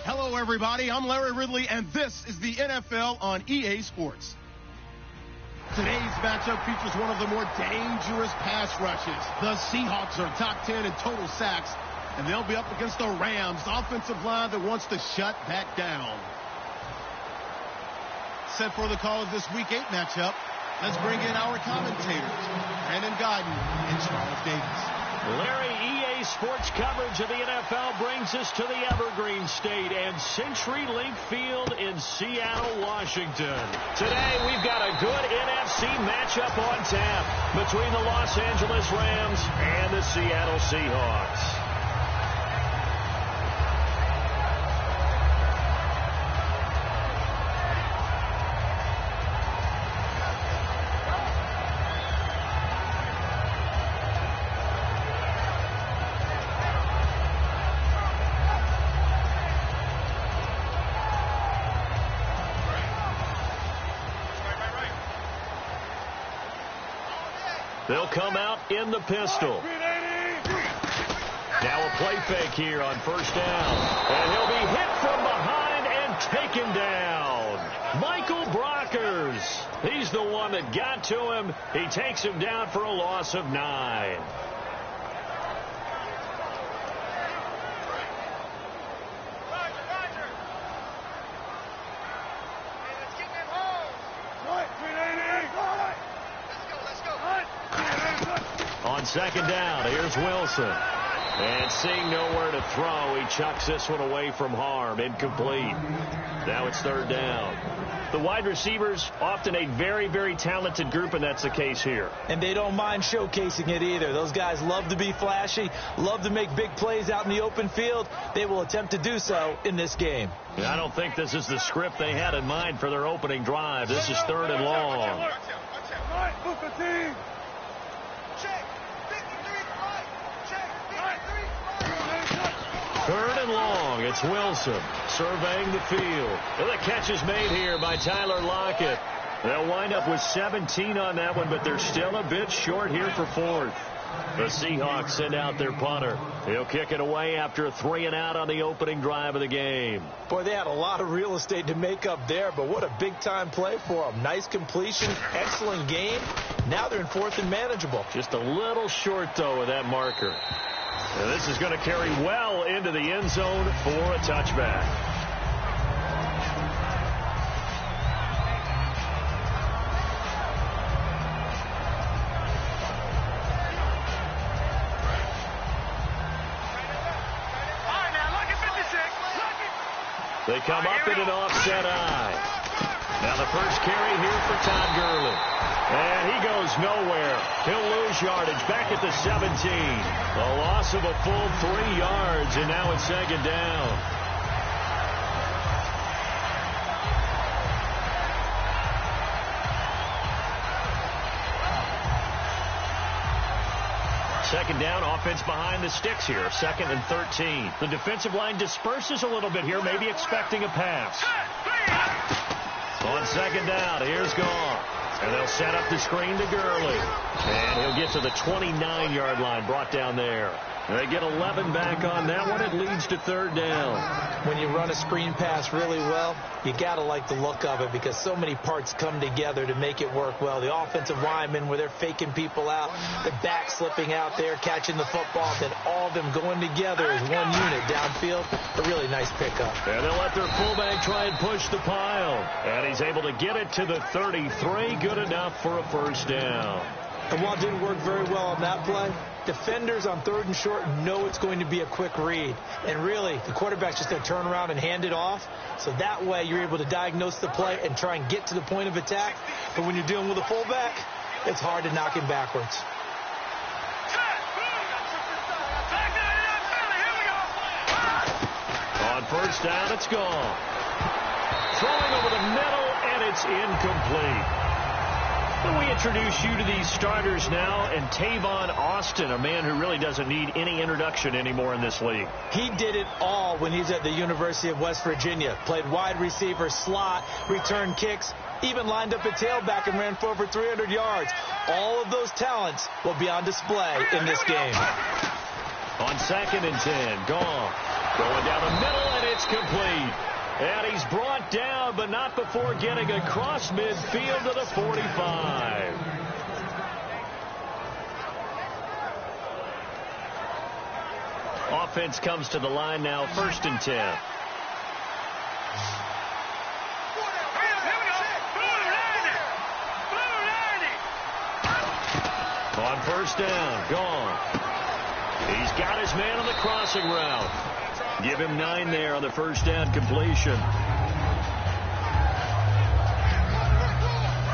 Hello, everybody. I'm Larry Ridley, and this is the NFL on EA Sports. Today's matchup features one of the more dangerous pass rushes. The Seahawks are top 10 in total sacks, and they'll be up against the Rams, the offensive line that wants to shut that down. Set for the call of this Week 8 matchup, let's bring in our commentators, Brandon Godden and Charles Davis. Larry, EA Sports coverage of the NFL brings us to the Evergreen State and CenturyLink Field in Seattle, Washington. Today, we've got a good NFC matchup on tap between the Los Angeles Rams and the Seattle Seahawks. They'll come out in the pistol. Now a play fake here on first down. And he'll be hit from behind and taken down. Michael Brockers. He's the one that got to him. He takes him down for a loss of 9. On second down, here's Wilson. And seeing nowhere to throw, he chucks this one away from harm. Incomplete. Now it's third down. The wide receivers, often a very, very talented group, and that's the case here. And they don't mind showcasing it either. Those guys love to be flashy, love to make big plays out in the open field. They will attempt to do so in this game. I don't think this is the script they had in mind for their opening drive. This is third and long. Third and long. It's Wilson surveying the field. Well, the catch is made here by Tyler Lockett. They'll wind up with 17 on that one, but they're still a bit short here for fourth. The Seahawks send out their punter. He'll kick it away after a 3-and-out on the opening drive of the game. Boy, they had a lot of real estate to make up there, but what a big-time play for them. Nice completion, excellent game. Now they're in fourth and manageable. Just a little short, though, of that marker. And this is going to carry well into the end zone for a touchback. They come up in an offset eye. Now the first carry here for Todd Gurley. And he goes nowhere. He'll lose yardage back at the 17. A loss of a full 3 yards, and now it's second down. Second down, offense behind the sticks here. 2nd and 13. The defensive line disperses a little bit here, maybe expecting a pass. On second down, here's Goff. And they'll set up the screen to Gurley. And he'll get to the 29-yard line, brought down there. They get 11 back on that one. It leads to third down. When you run a screen pass really well, you got to like the look of it because so many parts come together to make it work well. The offensive linemen, where they're faking people out, the back slipping out there, catching the football, then all of them going together as one unit downfield. A really nice pickup. And they'll let their fullback try and push the pile. And he's able to get it to the 33. Good enough for a first down. And while it didn't work very well on that play, defenders on 3rd and short know it's going to be a quick read. And really, the quarterback's just going to turn around and hand it off. So that way, you're able to diagnose the play and try and get to the point of attack. But when you're dealing with a fullback, it's hard to knock him backwards. On first down, it's gone. Throwing over the middle, and it's incomplete. We introduce you to these starters now, and Tavon Austin, a man who really doesn't need any introduction anymore in this league. He did it all when he's at the University of West Virginia. Played wide receiver, slot, returned kicks, even lined up at tailback and ran for over 300 yards. All of those talents will be on display in this game. On 2nd and 10, gone. Going down the middle, and it's complete. And he's brought down, but not before getting across midfield to the 45. Offense comes to the line now, 1st and 10. On first down, gone. He's got his man on the crossing route. Give him 9 there on the first down completion.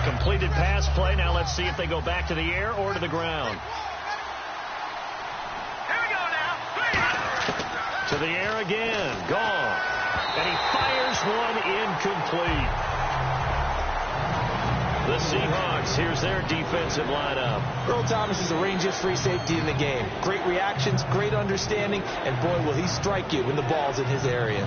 Completed pass play. Now let's see if they go back to the air or to the ground. Here we go now. To the air again. Gone. And he fires one incomplete. The Seahawks, here's their defensive lineup. Earl Thomas is the rangiest free safety in the game. Great reactions, great understanding, and boy, will he strike you when the ball's in his area.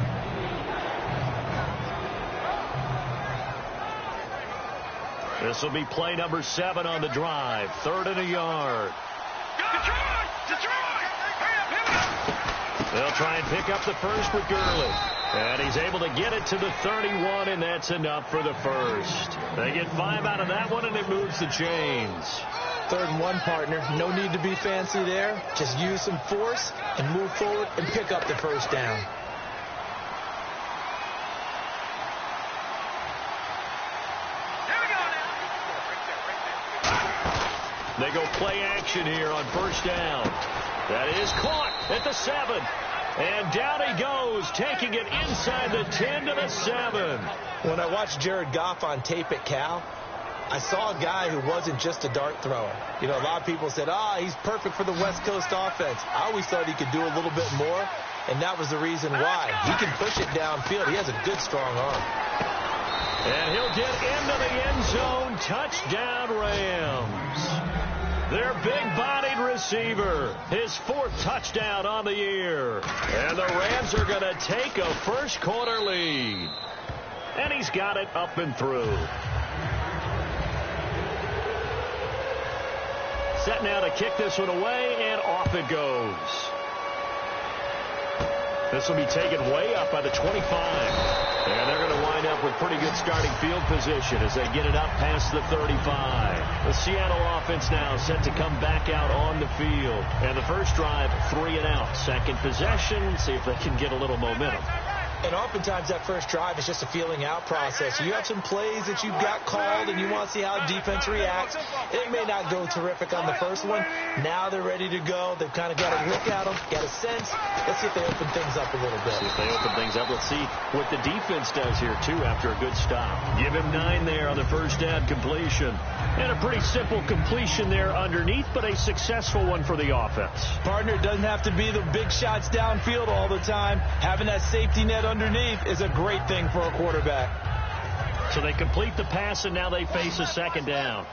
This will be play number 7 on the drive. 3rd and a yard. Detroit! Hurry up, here we go. They'll try and pick up the first with Gurley. And he's able to get it to the 31, and that's enough for the first. They get 5 out of that one, and it moves the chains. 3rd and 1, partner. No need to be fancy there. Just use some force and move forward and pick up the first down. Here we go now. They go play action here on first down. That is caught at the 7. And down he goes, taking it inside the 10 to the 7. When I watched Jared Goff on tape at Cal, I saw a guy who wasn't just a dart thrower. You know, a lot of people said, he's perfect for the West Coast offense. I always thought he could do a little bit more, and that was the reason why. He can push it downfield. He has a good, strong arm. And he'll get into the end zone. Touchdown, Rams. Their big-bodied receiver, his 4th touchdown on the year. And the Rams are going to take a first-quarter lead. And he's got it up and through. Set now to kick this one away, and off it goes. This will be taken way up by the 25. And they're going to wind up with pretty good starting field position as they get it up past the 35. The Seattle offense now set to come back out on the field. And the first drive, 3 and out. Second possession, see if they can get a little momentum. And oftentimes that first drive is just a feeling out process. You have some plays that you've got called and you want to see how defense reacts. It may not go terrific on the first one. Now they're ready to go. They've kind of got a look at them, got a sense. Let's see if they open things up a little bit. See if they open things up. Let's see what the defense does here, too, after a good stop. Give him 9 there on the first down completion. And a pretty simple completion there underneath, but a successful one for the offense. Partner, doesn't have to be the big shots downfield all the time. Having that safety net underneath is a great thing for a quarterback. So they complete the pass, and now they face a second down.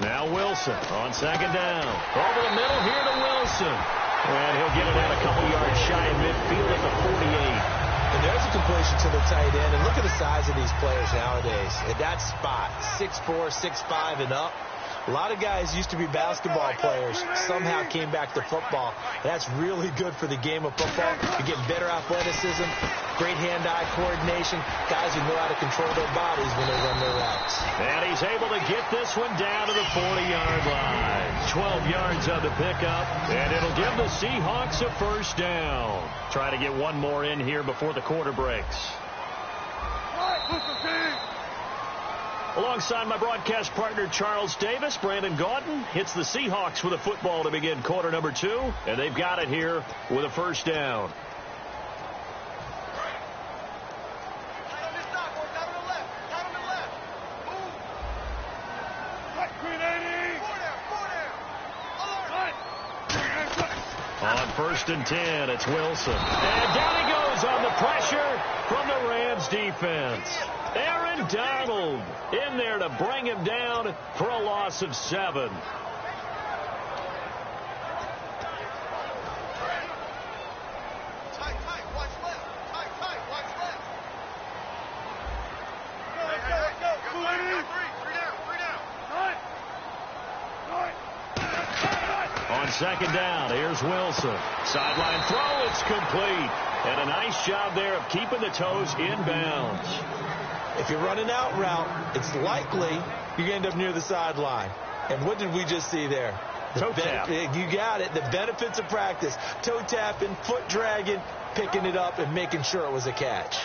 Now Wilson on second down. Over the middle here to Wilson. And he'll get it out a couple yards shy of midfield at the 48. And there's a completion to the tight end. And look at the size of these players nowadays. At that spot, 6'4", 6'5", and up. A lot of guys used to be basketball players, somehow came back to football. That's really good for the game of football. You're getting better athleticism, great hand-eye coordination, guys who know how to control their bodies when they run their routes. And he's able to get this one down to the 40-yard line. 12 yards on the pickup, and it'll give the Seahawks a first down. Trying to get one more in here before the quarter breaks. Alongside my broadcast partner, Charles Davis, Brandon Gaudin hits the Seahawks with a football to begin quarter number 2, and they've got it here with a first down. On 1st and 10, it's Wilson. And down he goes on the pressure from the Rams defense. Aaron Donald in there to bring him down for a loss of 7. On 2nd down, here's Wilson. Sideline throw, it's complete. And a nice job there of keeping the toes inbounds. If you're running out route, it's likely you're going to end up near the sideline. And what did we just see there? Toe tap. You got it. The benefits of practice. Toe tapping, foot dragging, picking it up, and making sure it was a catch.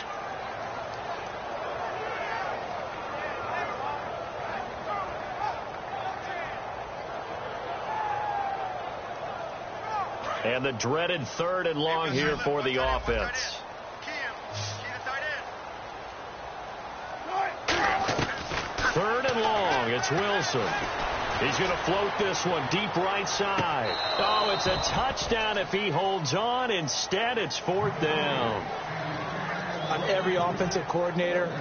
And the dreaded 3rd and long here for the offense. 3rd and long. It's Wilson. He's going to float this one deep right side. Oh, it's a touchdown if he holds on. Instead, it's 4th down. On every offensive coordinator,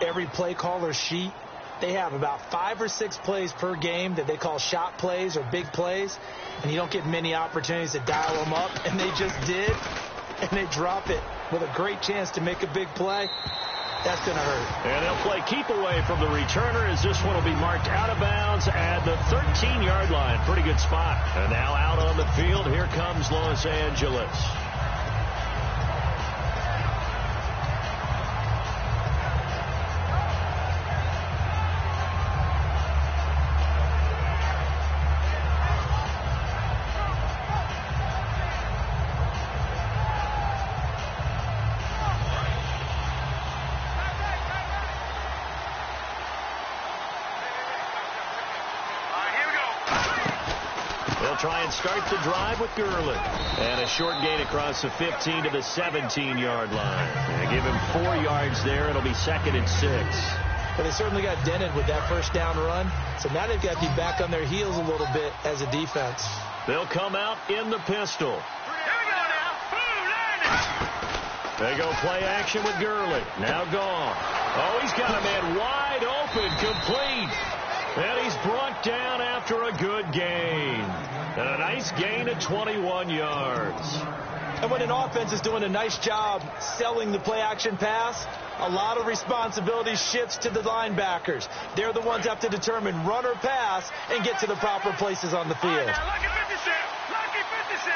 every play caller sheet, they have about 5 or 6 plays per game that they call shot plays or big plays, and you don't get many opportunities to dial them up, and they just did, and they drop it with a great chance to make a big play. That's going to hurt. And they'll play keep away from the returner as this one will be marked out of bounds at the 13-yard line. Pretty good spot. And now out on the field, here comes Los Angeles. Try and start the drive with Gurley. And a short gain across the 15 to the 17-yard line. And give him 4 yards there. It'll be 2nd and 6. But they certainly got dented with that first down run. So now they've got to be back on their heels a little bit as a defense. They'll come out in the pistol. They go play action with Gurley. Now gone. Oh, he's got a man wide open, complete. And he's brought down after a good gain. And a nice gain of 21 yards. And when an offense is doing a nice job selling the play-action pass, a lot of responsibility shifts to the linebackers. They're the ones that have to determine run or pass and get to the proper places on the field. Lucky 56. Lucky 56.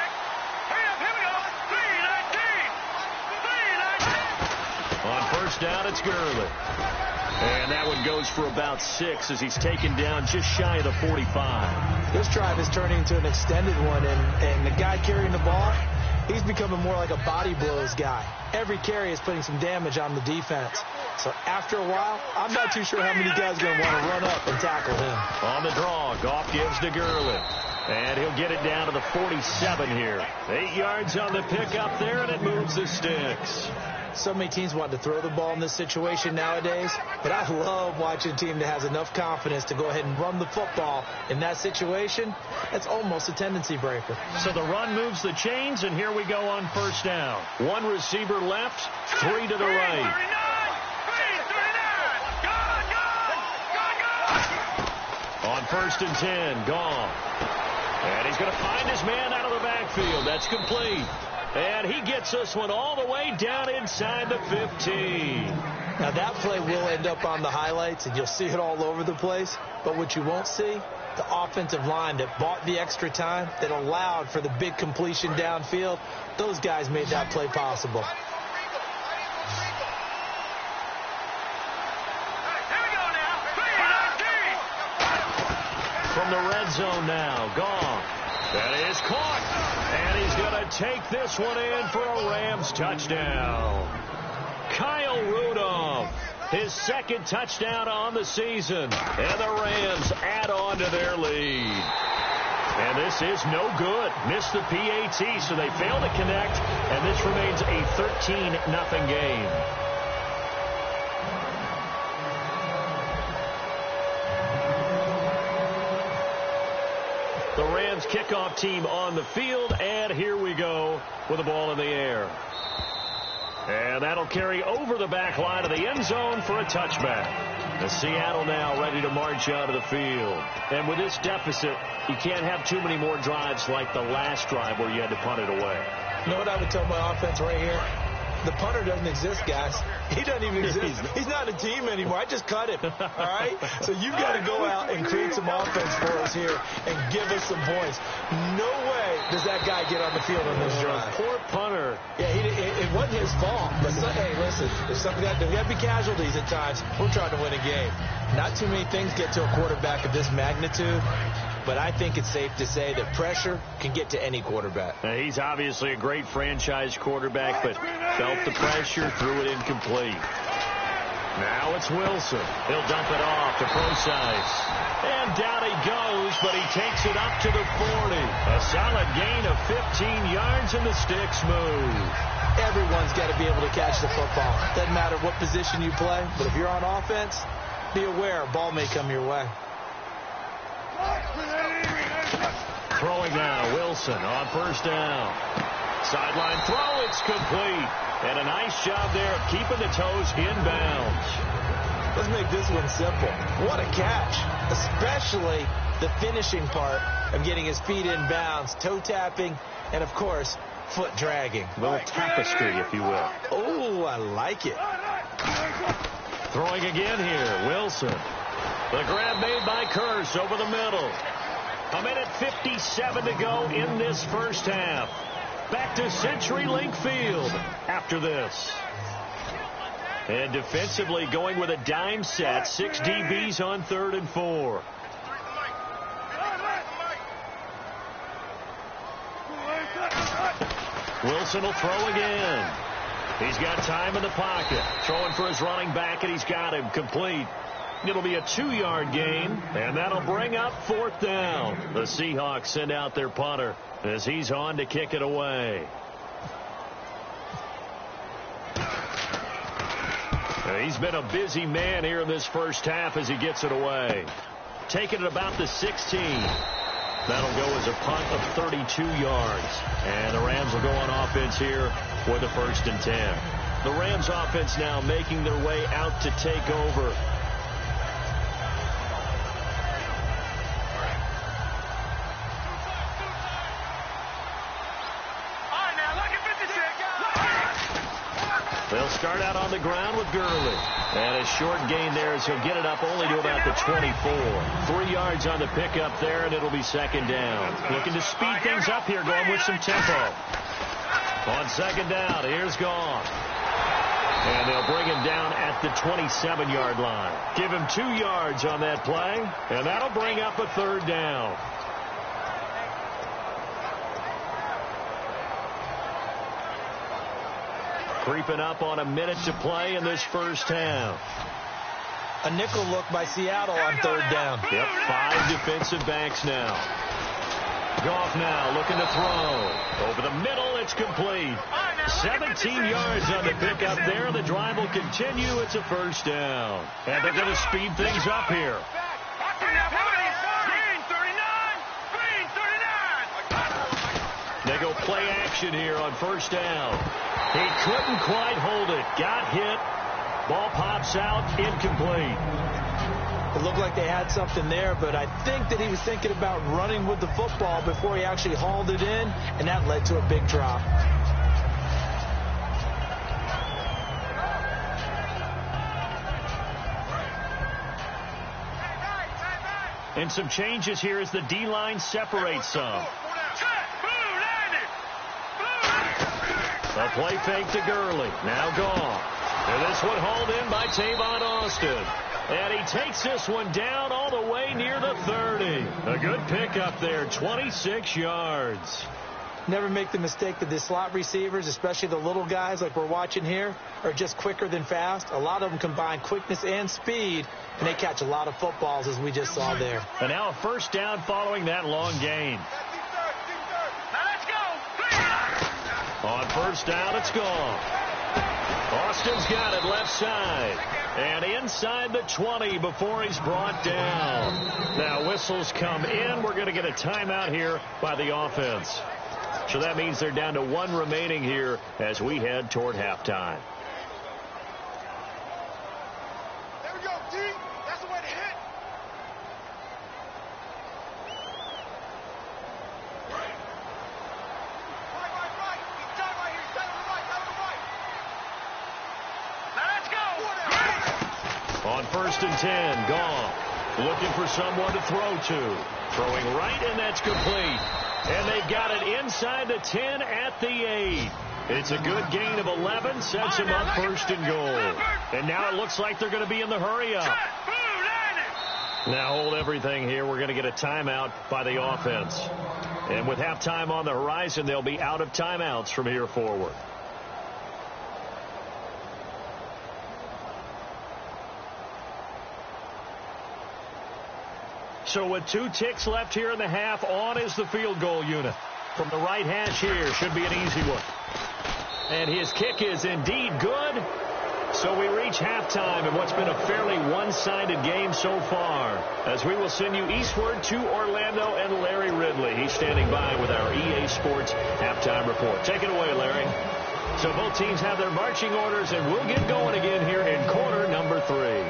Hurry up, here we go. 319. 319. On 1st down, it's Gurley. And that one goes for about 6 as he's taken down just shy of the 45. This drive is turning into an extended one, and the guy carrying the ball, he's becoming more like a body blows guy. Every carry is putting some damage on the defense. So after a while, I'm not too sure how many guys are going to want to run up and tackle him. On the draw, Goff gives to Gurley. And he'll get it down to the 47 here. 8 yards on the pickup there, and it moves the sticks. So many teams want to throw the ball in this situation nowadays, but I love watching a team that has enough confidence to go ahead and run the football in that situation. That's almost a tendency breaker. So the run moves the chains, and here we go on 1st down. 1 receiver left, 3 to the right. 39. Gone. On 1st and 10, gone. And he's going to find his man out of the backfield. That's complete. And he gets this one all the way down inside the 15. Now, that play will end up on the highlights, and you'll see it all over the place. But what you won't see, the offensive line that bought the extra time, that allowed for the big completion downfield, those guys made that play possible. From the red zone now, Goff. That is caught. And he's going to take this one in for a Rams touchdown. Kyle Rudolph, his second touchdown on the season. And the Rams add on to their lead. And this is no good. Missed the PAT, so they fail to connect. And this remains a 13-0 game. The Rams kickoff team on the field, and here we go with the ball in the air. And that'll carry over the back line of the end zone for a touchback. The Seattle now ready to march out of the field. And with this deficit, you can't have too many more drives like the last drive where you had to punt it away. You know what I would tell my offense right here? The punter doesn't exist, guys. He doesn't even exist. He's not a team anymore. I just cut him. All right? So you've got to go out and create some offense for us here and give us some points. No way does that guy get on the field on this drive. Poor punter. Yeah, it wasn't his fault. But hey, listen, there's got to be casualties at times. We're trying to win a game. Not too many things get to a quarterback of this magnitude. But I think it's safe to say that pressure can get to any quarterback. Now, he's obviously a great franchise quarterback, but felt the pressure, threw it incomplete. Now it's Wilson. He'll dump it off to Procise. And down he goes, but he takes it up to the 40. A solid gain of 15 yards, and the sticks move. Everyone's got to be able to catch the football. Doesn't matter what position you play, but if you're on offense, be aware a ball may come your way. Throwing now, Wilson on first down. Sideline throw, it's complete. And a nice job there of keeping the toes inbounds. Let's make this one simple. What a catch, especially the finishing part of getting his feet in bounds, toe tapping, and, of course, foot dragging. A little tapestry, if you will. Oh, I like it. Throwing again here, Wilson. The grab made by Kearse over the middle. 1:57 to go in this first half. Back to CenturyLink Field after this. And defensively going with a dime set. 6 DBs on 3rd and 4. Wilson will throw again. He's got time in the pocket. Throwing for his running back, and he's got him complete. It'll be a 2-yard gain, and that'll bring up 4th down. The Seahawks send out their punter as he's on to kick it away. He's been a busy man here in this first half as he gets it away. Taking it about the 16. That'll go as a punt of 32 yards. And the Rams will go on offense here for the 1st and 10. The Rams offense now making their way out to take over. They'll start out on the ground with Gurley. And a short gain there as he'll get it up only to about the 24. 3 yards on the pickup there, and it'll be 2nd down. Looking to speed things up here, going with some tempo. On 2nd down, here's Goff. And they'll bring him down at the 27-yard line. Give him 2 yards on that play, and that'll bring up a 3rd down. Creeping up on a minute to play in this first half. A nickel look by Seattle on 3rd down. Yep, 5 defensive backs now. Goff now looking to throw. Over the middle, it's complete. 17 yards on the pickup there. The drive will continue. It's a 1st down. And they're going to speed things up here. They go play action here on 1st down. He couldn't quite hold it. Got hit. Ball pops out. Incomplete. It looked like they had something there, but I think that he was thinking about running with the football before he actually hauled it in, and that led to a big drop. And some changes here as the D-line separates some. A play fake to Gurley. Now gone. And this one hauled in by Tavon Austin. And he takes this one down all the way near the 30. A good pickup there, 26 yards. Never make the mistake that the slot receivers, especially the little guys like we're watching here, are just quicker than fast. A lot of them combine quickness and speed, and they catch a lot of footballs, as we just saw there. And now a first down following that long gain. On first down, it's gone. Austin's got it left side. And inside the 20 before he's brought down. Now whistles come in. We're going to get a timeout here by the offense. So that means they're down to one remaining here as we head toward halftime. There we go, D. That's the way to hit. Right. He's down right here. He's down on the right. Now let's go. On first and 10, gone. Looking for someone to throw to. Throwing right, and that's complete. And they've got it inside the 10 at the 8. It's a good gain of 11, sets them up first and goal. And now it looks like they're going to be in the hurry up. Now hold everything here. We're going to get a timeout by the offense. And with halftime on the horizon, they'll be out of timeouts from here forward. So with 2 ticks left here in the half, on is the field goal unit. From the right hash here, should be an easy one. And his kick is indeed good. So we reach halftime in what's been a fairly one-sided game so far, as we will send you eastward to Orlando and Larry Ridley. He's standing by with our EA Sports halftime report. Take it away, Larry. So both teams have their marching orders, and we'll get going again here in quarter number 3.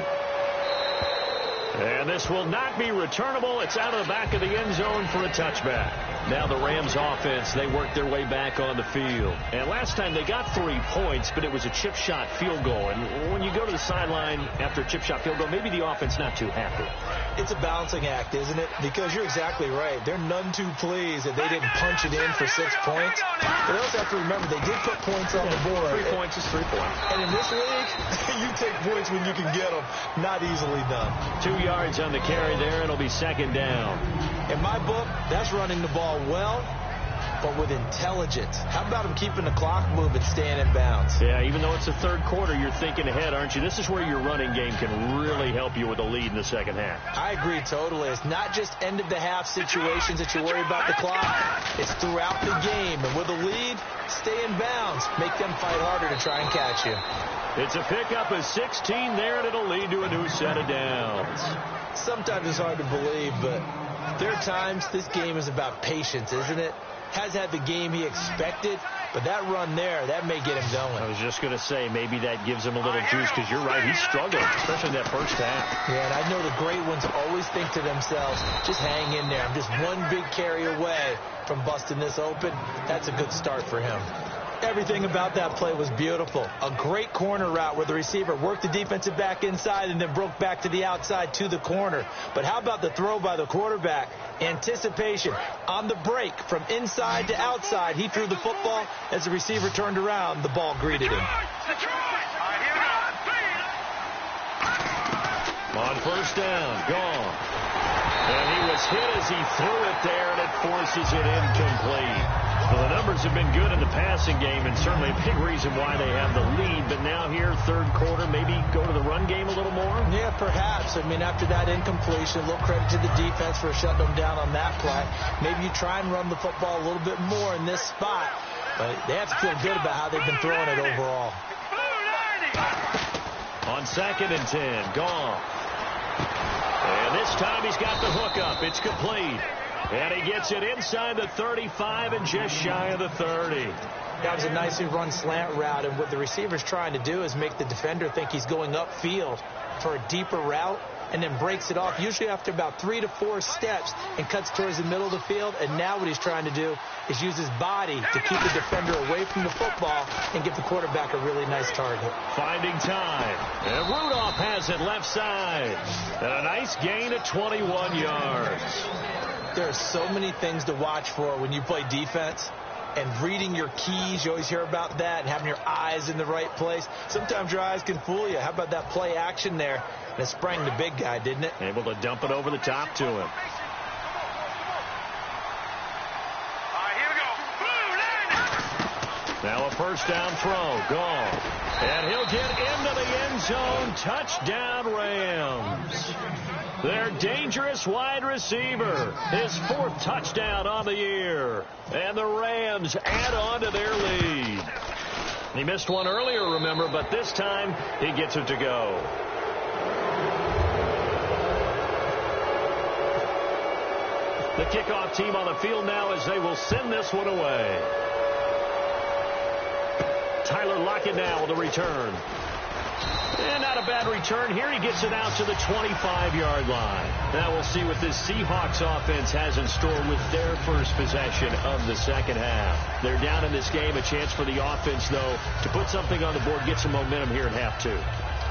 And this will not be returnable. It's out of the back of the end zone for a touchback. Now the Rams offense, they work their way back on the field. And last time they got 3 points, but it was a chip shot field goal. And when you go to the sideline after a chip shot field goal, maybe the offense not too happy. It's a balancing act, isn't it? Because you're exactly right. They're none too pleased that they didn't punch it in for 6 points. But they also have to remember they did put points on the board. 3 points is 3 points. And in this league, you take points when you can get them. Not easily done. 2 yards on the carry there. It'll be second down. In my book, that's running the ball well, but with intelligence. How about him keeping the clock moving, staying in bounds? Yeah, even though it's the third quarter, you're thinking ahead, aren't you? This is where your running game can really help you with a lead in the second half. I agree totally. It's not just end-of-the-half situations that you worry about the clock. It's throughout the game. And with a lead, stay in bounds. Make them fight harder to try and catch you. It's a pickup of 16 there, and it'll lead to a new set of downs. Sometimes it's hard to believe, but there are times this game is about patience, isn't it? Has had the game he expected, but that run there, that may get him going. I was just going to say, maybe that gives him a little juice, because you're right, he's struggling, especially in that first half. Yeah, and I know the great ones always think to themselves, just hang in there. I'm just one big carry away from busting this open. That's a good start for him. Everything about that play was beautiful. A great corner route where the receiver worked the defensive back inside and then broke back to the outside to the corner. But how about the throw by the quarterback? Anticipation on the break from inside to outside. He threw the football. As the receiver turned around, the ball greeted him. On first down, gone. And he was hit as he threw it there, and it forces it incomplete. Well, the numbers have been good in the passing game, and certainly a big reason why they have the lead. But now here, third quarter, maybe go to the run game a little more? Yeah, perhaps. I mean, after that incompletion, a little credit to the defense for shutting them down on that play. Maybe you try and run the football a little bit more in this spot. But they have to feel good about how they've been throwing it overall. On second and 10, gone. And this time he's got the hook up. It's complete. And he gets it inside the 35 and just shy of the 30. That was a nicely run slant route, and what the receiver's trying to do is make the defender think he's going upfield for a deeper route. and then breaks it off, usually after about 3 to 4 steps, and cuts towards the middle of the field. And now what he's trying to do is use his body to keep the defender away from the football and give the quarterback a really nice target. Finding time. And Rudolph has it left side. And a nice gain of 21 yards. There are so many things to watch for when you play defense. And reading your keys, you always hear about that, and having your eyes in the right place. Sometimes your eyes can fool you. How about that play action there? And it sprang the big guy, didn't it? Able to dump it over the top to him. Now a first down throw. Gone. And he'll get into the end zone. Touchdown, Rams. Their dangerous wide receiver. His 4th touchdown on the year. And the Rams add on to their lead. He missed one earlier, remember, but this time he gets it to go. The kickoff team on the field now as they will send this one away. Tyler Lockett now with a return. And not a bad return here. He gets it out to the 25-yard line. Now we'll see what this Seahawks offense has in store with their first possession of the second half. They're down in this game. A chance for the offense, though, to put something on the board, get some momentum here at half 2.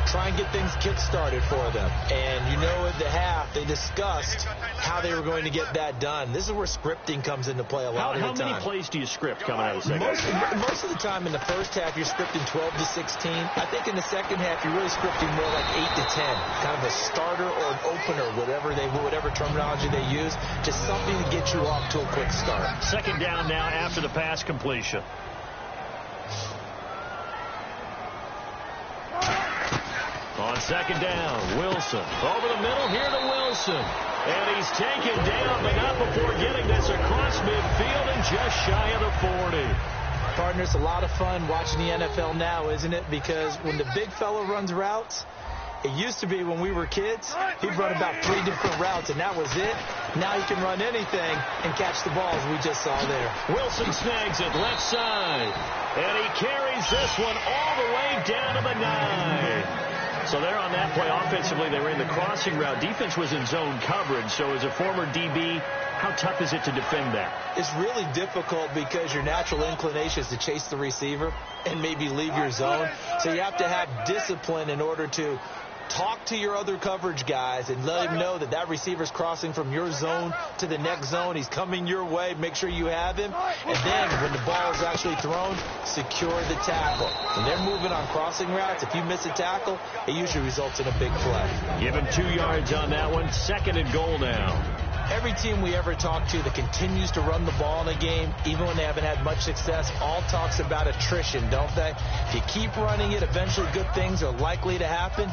Try and get things kick-started for them. And you know at the half, they discussed how they were going to get that done. This is where scripting comes into play a lot of the time. How many plays do you script coming out of the second half? Most of the time in the first half, you're scripting 12 to 16. I think in the second half, you're really scripting more like 8 to 10. Kind of a starter or an opener, whatever terminology they use. Just something to get you off to a quick start. Second down now after the pass completion. On second down, Wilson. Over the middle here to Wilson. And he's taken down, but not before getting this across midfield and just shy of the 40. Partner, it's a lot of fun watching the NFL now, isn't it? Because when the big fella runs routes, it used to be when we were kids, he'd run about 3 different routes, and that was it. Now he can run anything and catch the balls we just saw there. Wilson snags it left side. And he carries this one all the way down to the 9. So there on that play, offensively, they ran the crossing route. Defense was in zone coverage. So as a former DB, how tough is it to defend that? It's really difficult because your natural inclination is to chase the receiver and maybe leave your zone. So you have to have discipline in order to talk to your other coverage guys and let him know that that receiver's crossing from your zone to the next zone. He's coming your way. Make sure you have him. And then when the ball is actually thrown, secure the tackle. When they're moving on crossing routes, if you miss a tackle, it usually results in a big play. Give him 2 yards on that one. 2nd and goal now. Every team we ever talk to that continues to run the ball in a game, even when they haven't had much success, all talks about attrition, don't they? If you keep running it, eventually good things are likely to happen.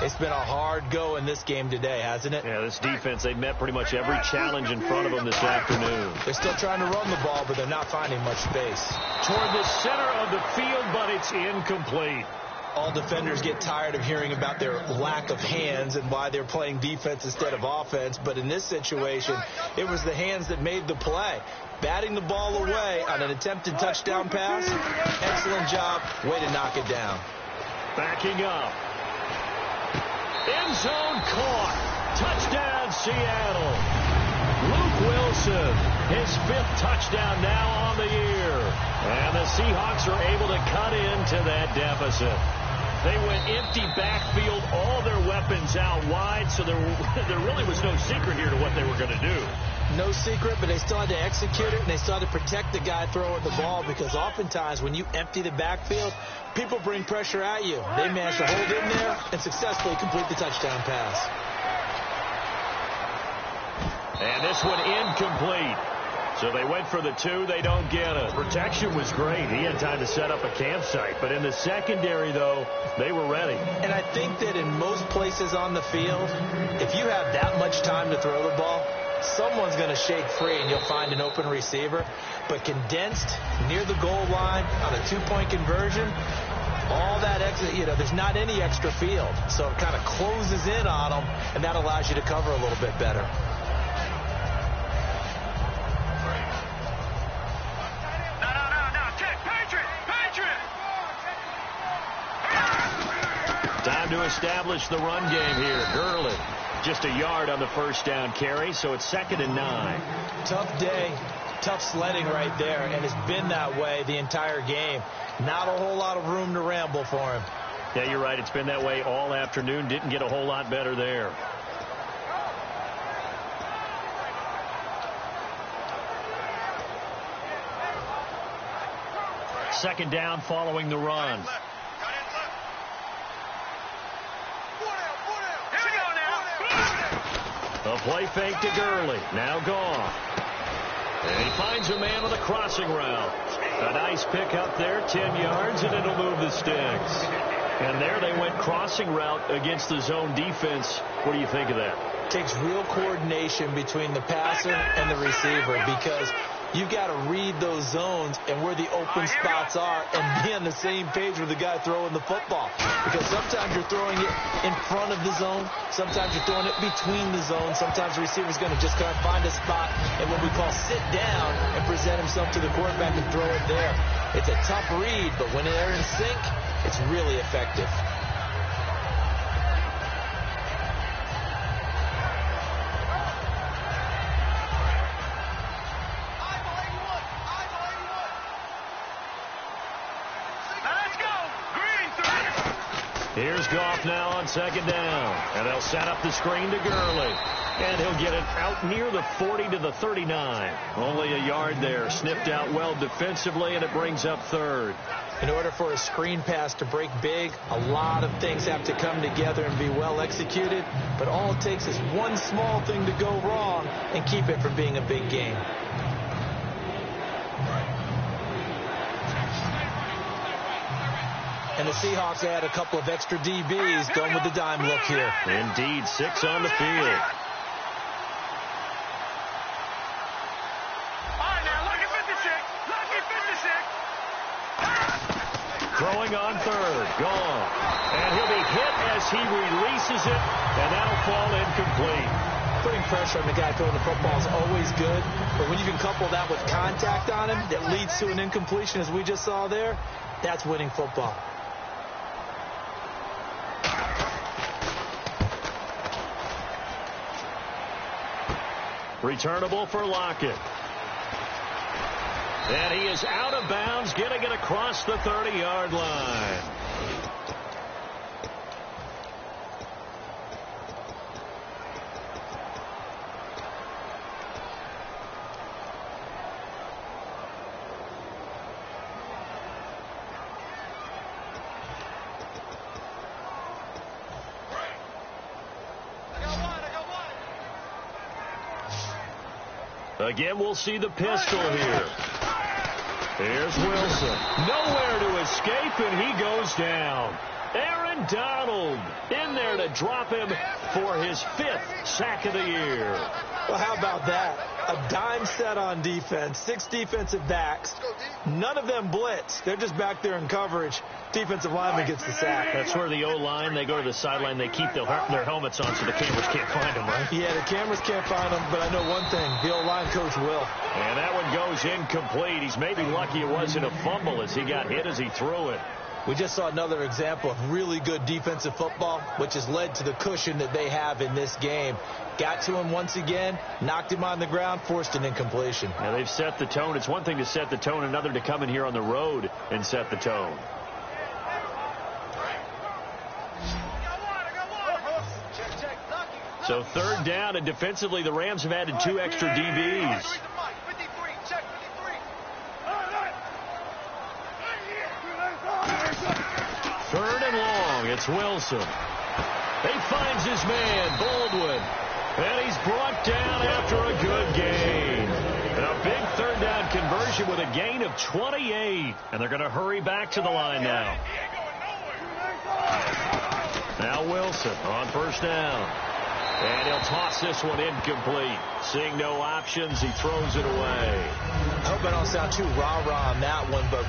It's been a hard go in this game today, hasn't it? Yeah, this defense, they've met pretty much every challenge in front of them this afternoon. They're still trying to run the ball, but they're not finding much space. Toward the center of the field, but it's incomplete. All defenders get tired of hearing about their lack of hands and why they're playing defense instead of offense. But in this situation, it was the hands that made the play. Batting the ball away on an attempted touchdown pass. Excellent job. Way to knock it down. Backing up. End zone caught. Touchdown, Seattle. Luke Wilson, his 5th touchdown now on the year. And the Seahawks are able to cut into that deficit. They went empty backfield, all their weapons out wide, so there really was no secret here to what they were going to do. No secret, but they still had to execute it, and they still had to protect the guy throwing the ball, because oftentimes when you empty the backfield, people bring pressure at you. They managed to hold in there and successfully complete the touchdown pass. And this one incomplete. So they went for the 2. They don't get it. Protection was great. He had time to set up a campsite. But in the secondary, though, they were ready. And I think that in most places on the field, if you have that much time to throw the ball, someone's going to shake free and you'll find an open receiver. But condensed near the goal line on a 2-point conversion, all that extra, there's not any extra field. So it kind of closes in on them, and that allows you to cover a little bit better. Time to establish the run game here. Gurley just a yard on the first down carry, so it's 2nd and 9. Tough day, tough sledding right there, and it's been that way the entire game. Not a whole lot of room to ramble for him. Yeah, you're right. It's been that way all afternoon. Didn't get a whole lot better there. Second down following the run. A play fake to Gurley. Now gone. And he finds a man with a crossing route. A nice pick up there, 10 yards, and it'll move the sticks. And there they went crossing route against the zone defense. What do you think of that? Takes real coordination between the passer and the receiver, because you've got to read those zones and where the open spots are and be on the same page with the guy throwing the football. Because sometimes you're throwing it in front of the zone. Sometimes you're throwing it between the zones. Sometimes the receiver's going to just kind of find a spot and what we call sit down and present himself to the quarterback and throw it there. It's a tough read, but when they're in sync, it's really effective. Here's Goff now on second down. And they'll set up the screen to Gurley. And he'll get it out near the 40 to the 39. Only a yard there. Sniffed out well defensively, and it brings up third. In order for a screen pass to break big, a lot of things have to come together and be well executed. But all it takes is one small thing to go wrong and keep it from being a big game. And the Seahawks add a couple of extra DBs going with the dime look here. Indeed, 6 on the field. Throwing on third, gone. And he'll be hit as he releases it, and that'll fall incomplete. Putting pressure on the guy throwing the football is always good, but when you can couple that with contact on him that leads to an incompletion, as we just saw there, that's winning football. Returnable for Lockett. And he is out of bounds, getting it across the 30-yard line. Again, we'll see the pistol here. Here's Wilson. Nowhere to escape, and he goes down. Aaron Donald in there to drop him for his 5th sack of the year. Well, how about that? A dime set on defense, 6 defensive backs. None of them blitz. They're just back there in coverage. Defensive lineman gets the sack. That's where the O-line, they go to the sideline, they keep their helmets on so the cameras can't find them, right? Yeah, the cameras can't find them, but I know one thing. The O-line coach will. And that one goes incomplete. He's maybe lucky it wasn't a fumble as he got hit as he threw it. We just saw another example of really good defensive football, which has led to the cushion that they have in this game. Got to him once again, knocked him on the ground, forced an incompletion. Now they've set the tone. It's one thing to set the tone, another to come in here on the road and set the tone. So third down, and defensively the Rams have added 2 extra DBs. Third and long, it's Wilson. He finds his man, Baldwin. And he's brought down after a good gain. And a big third down conversion with a gain of 28. And they're going to hurry back to the line now. Now Wilson on first down. And he'll toss this one incomplete. Seeing no options, he throws it away. I hope I don't sound too rah-rah on that one, but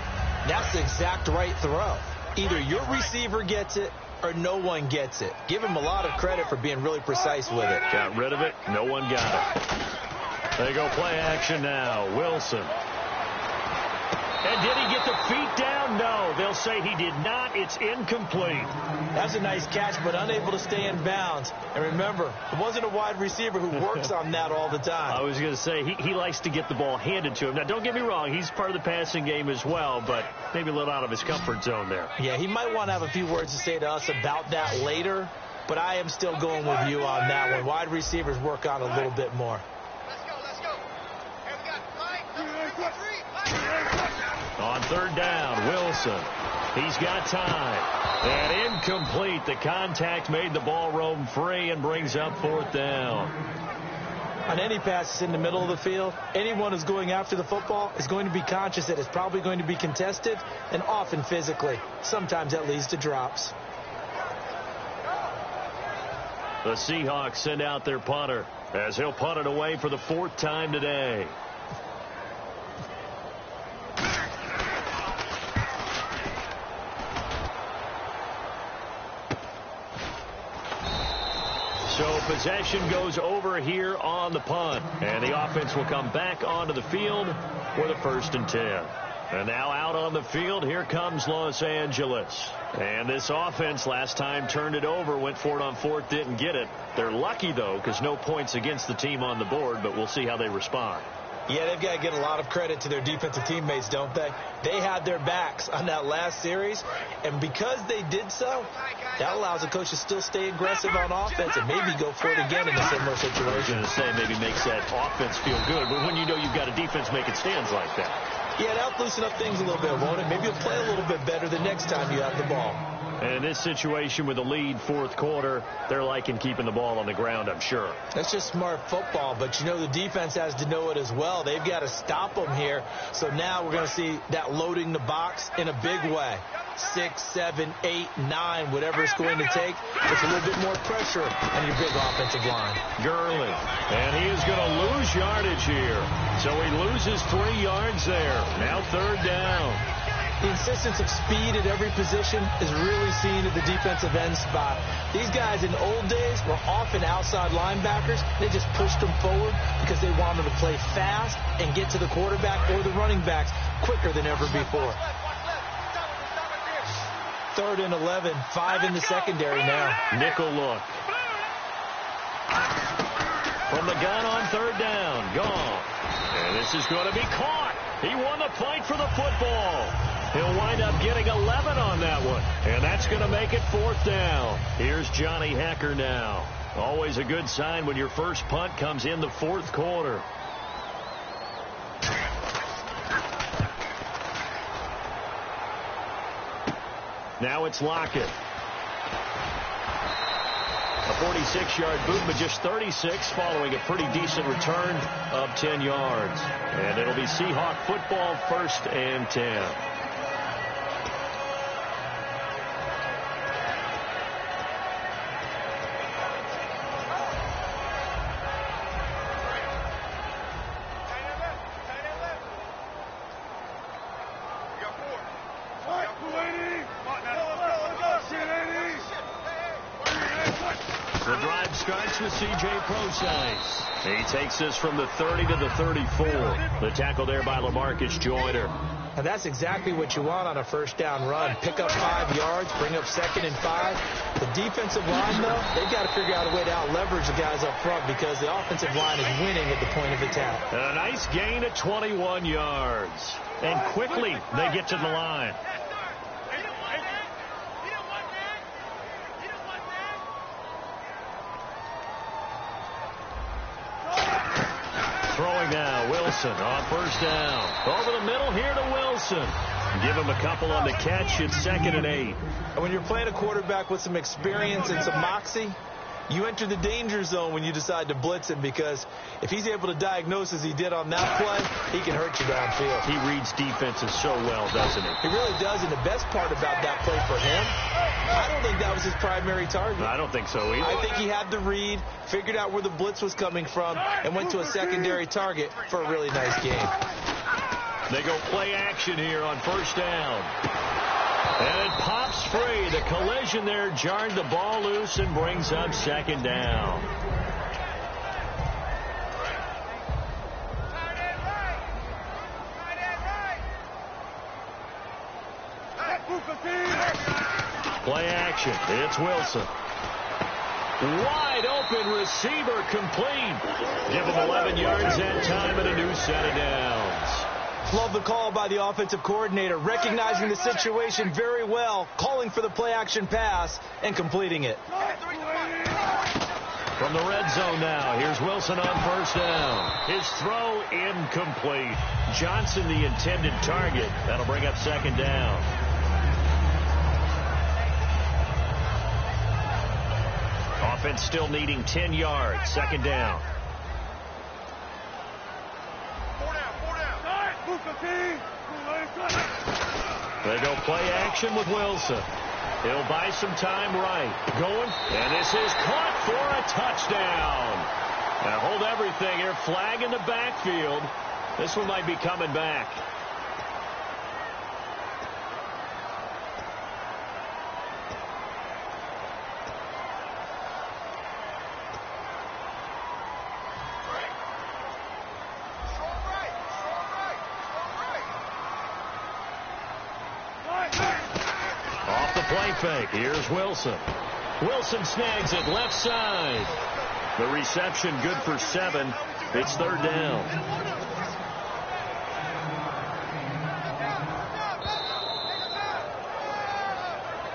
that's the exact right throw. Either your receiver gets it or no one gets it. Give him a lot of credit for being really precise with it. Got rid of it. No one got it. They go play action now. Wilson. And did he get the feet down? no. They'll say he did not. It's incomplete. That's a nice catch, but unable to stay in bounds. And remember, it wasn't a wide receiver who works on that all the time. I was going to say, he likes to get the ball handed to him. Now, don't get me wrong. He's part of the passing game as well, but maybe a little out of his comfort zone there. Yeah, he might want to have a few words to say to us about that later, but I am still going with you on that one. Wide receivers work on a little bit more. Let's go. Here we got 5, 3. On third down, Wilson. He's got time. And incomplete. The contact made the ball roam free and brings up fourth down. On any passes in the middle of the field, anyone who's going after the football is going to be conscious that it's probably going to be contested and often physically. Sometimes that leads to drops. The Seahawks send out their punter as he'll punt it away for the 4th time today. So possession goes over here on the punt. And the offense will come back onto the field for the 1st and 10. And now out on the field, here comes Los Angeles. And this offense last time turned it over, went for it on 4th, didn't get it. They're lucky, though, because no points against the team on the board, but we'll see how they respond. Yeah, they've got to get a lot of credit to their defensive teammates, don't they? They had their backs on that last series, and because they did so, that allows the coach to still stay aggressive on offense and maybe go for it again in a similar situation. I was going to say maybe makes that offense feel good, but when you know you've got a defense making stands like that. Yeah, that'll loosen up things a little bit, won't it? Maybe you'll play a little bit better the next time you have the ball. And in this situation with a lead 4th quarter, they're liking keeping the ball on the ground, I'm sure. That's just smart football, but you know the defense has to know it as well. They've got to stop them here. So now we're going to see that loading the box in a big way. 6, 7, 8, 9, whatever it's going to take. It's a little bit more pressure on your big offensive line. Gurley, and he is going to lose yardage here. So he loses 3 yards there. Now 3rd down. The insistence of speed at every position is really seen at the defensive end spot. These guys in the old days were often outside linebackers. They just pushed them forward because they wanted to play fast and get to the quarterback or the running backs quicker than ever before. 3rd and 11, 5 in the secondary now. Nickel look. From the gun on 3rd down, gone. And this is going to be caught. He won the fight for the football. He'll wind up getting 11 on that one. And that's going to make it 4th down. Here's Johnny Hecker now. Always a good sign when your first punt comes in the 4th quarter. Now it's Lockett. A 46-yard boot, but just 36 following a pretty decent return of 10 yards. And it'll be Seahawk football, 1st and 10. The drive starts with C.J. Procise. He takes us from the 30 to the 34. The tackle there by LaMarcus Joyner. And that's exactly what you want on a 1st down run. Pick up 5 yards, bring up 2nd and 5. The defensive line, though, they've got to figure out a way to out-leverage the guys up front because the offensive line is winning at the point of attack. And a nice gain of 21 yards. And quickly they get to the line. Throwing now, Wilson on 1st down. Over the middle here to Wilson. Give him a couple on the catch. It's 2nd and 8. And when you're playing a quarterback with some experience and some moxie, you enter the danger zone when you decide to blitz him because if he's able to diagnose as he did on that play, he can hurt you downfield. He reads defenses so well, doesn't he? He really does, and the best part about that play for him, I don't think that was his primary target. I don't think so either. I think he had the read, figured out where the blitz was coming from, and went to a secondary target for a really nice game. They go play action here on 1st down. And it pops free. The collision there jarred the ball loose and brings up 2nd down. Play action. It's Wilson. Wide open receiver complete. Give him 11 yards that time and a new set of downs. Love the call by the offensive coordinator, recognizing the situation very well, calling for the play-action pass, and completing it. From the red zone now, here's Wilson on first down. His throw incomplete. Johnson the intended target. That'll bring up second down. Offense still needing 10 yards. Second down. They go play action with Wilson. He'll buy some time right. Going, and this is caught for a touchdown. Now hold everything here. Flag in the backfield. This one might be coming back. Play fake. Here's Wilson. Wilson snags it left side. The reception good for 7. It's third down.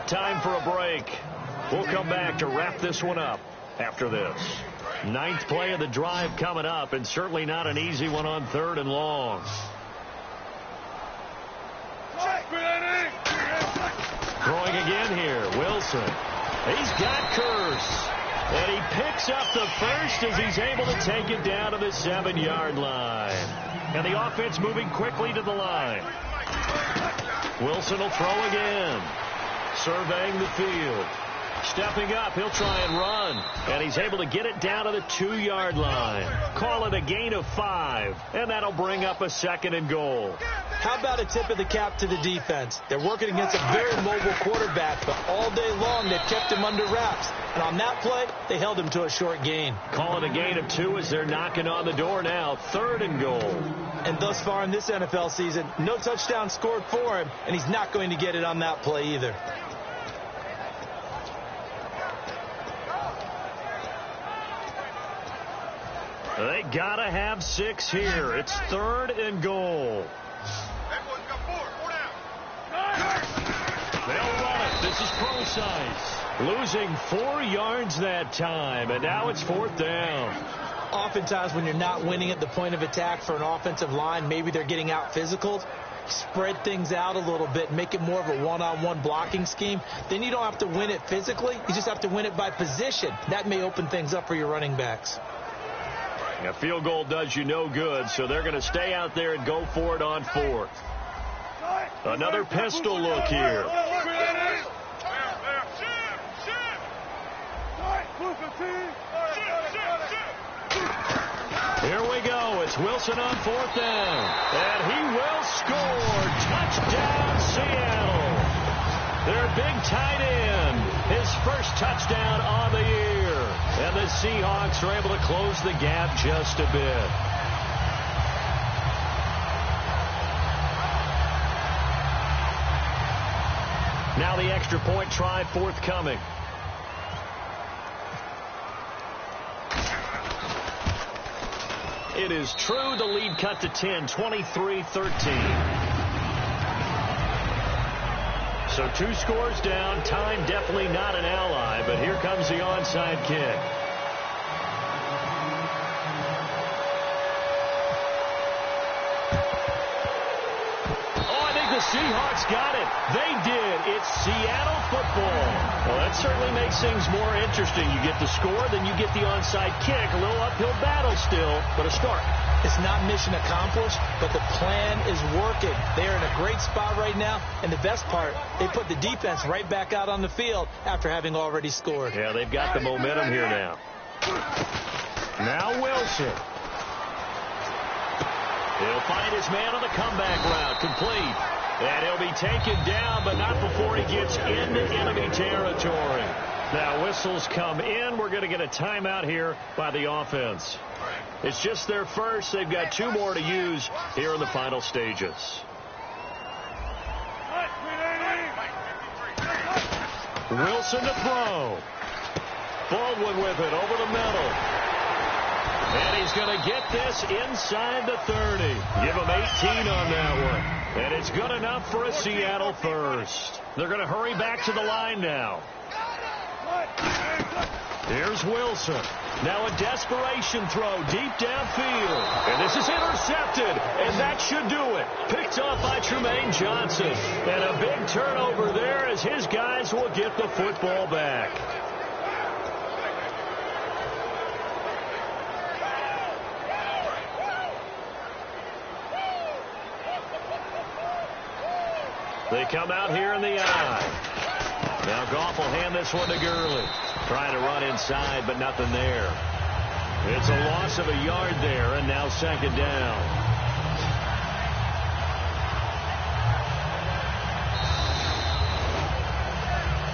Time for a break. We'll come back to wrap this one up after this. 9th play of the drive coming up, and certainly not an easy one on 3rd and long. Throwing again here, Wilson. He's got Curse. And he picks up the first as he's able to take it down to the 7-yard line. And the offense moving quickly to the line. Wilson will throw again. Surveying the field. Stepping up, he'll try and run. And he's able to get it down to the 2-yard line. Call it a gain of 5. And that'll bring up a 2nd and goal. How about a tip of the cap to the defense? They're working against a very mobile quarterback, but all day long they've kept him under wraps. And on that play, they held him to a short gain. Call it a gain of 2 as they're knocking on the door now. 3rd and goal. And thus far in this NFL season, no touchdown scored for him, and he's not going to get it on that play either. They gotta have 6 here. It's 3rd and goal. They'll run it. This is Procise. Losing 4 yards that time, and now it's 4th down. Oftentimes when you're not winning at the point of attack for an offensive line, maybe they're getting out physical. Spread things out a little bit, make it more of a one-on-one blocking scheme. Then you don't have to win it physically. You just have to win it by position. That may open things up for your running backs. A field goal does you no good, so they're going to stay out there and go for it on 4th. Another pistol look here. Here we go. It's Wilson on 4th down. And he will score. Touchdown, Seattle. Their big tight end. His first touchdown on the year. And the Seahawks are able to close the gap just a bit. Now the extra point try forthcoming. It is true. The lead cut to 10, 23-13. So 2 scores down. Time definitely not an ally, but here comes the onside kick. The Seahawks got it. They did. It's Seattle football. Well, that certainly makes things more interesting. You get the score, then you get the onside kick. A little uphill battle still, but a start. It's not mission accomplished, but the plan is working. They're in a great spot right now, and the best part, they put the defense right back out on the field after having already scored. Yeah, they've got the momentum here now. Now Wilson. He'll find his man on the comeback route. Complete. And he'll be taken down, but not before he gets into enemy territory. Now whistles come in. We're going to get a timeout here by the offense. It's just their first. They've got 2 more to use here in the final stages. Wilson to throw. Baldwin with it over the middle. And he's going to get this inside the 30. Give him 18 on that one. And it's good enough for a Seattle first. They're going to hurry back to the line now. Here's Wilson. Now a desperation throw deep downfield. And this is intercepted. And that should do it. Picked off by Tremaine Johnson. And a big turnover there as his guys will get the football back. They come out here in the eye. Now Goff will hand this one to Gurley. Trying to run inside, but nothing there. It's a loss of a yard there, and now second down.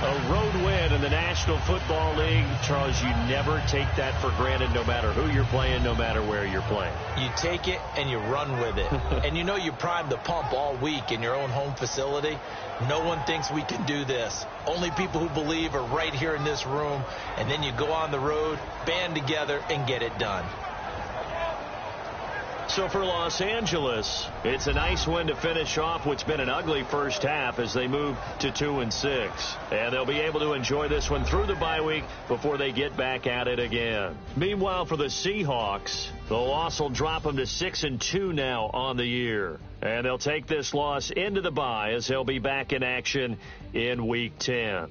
A road win in the National Football League. Charles, you never take that for granted no matter who you're playing, no matter where you're playing. You take it and you run with it. And you know you primed the pump all week in your own home facility. No one thinks we can do this. Only people who believe are right here in this room. And then you go on the road, band together, and get it done. So for Los Angeles, it's a nice win to finish off what's been an ugly first half as they move to 2-6. And they'll be able to enjoy this one through the bye week before they get back at it again. Meanwhile, for the Seahawks, the loss will drop them to 6-2 now on the year. And they'll take this loss into the bye as they'll be back in action in Week 10.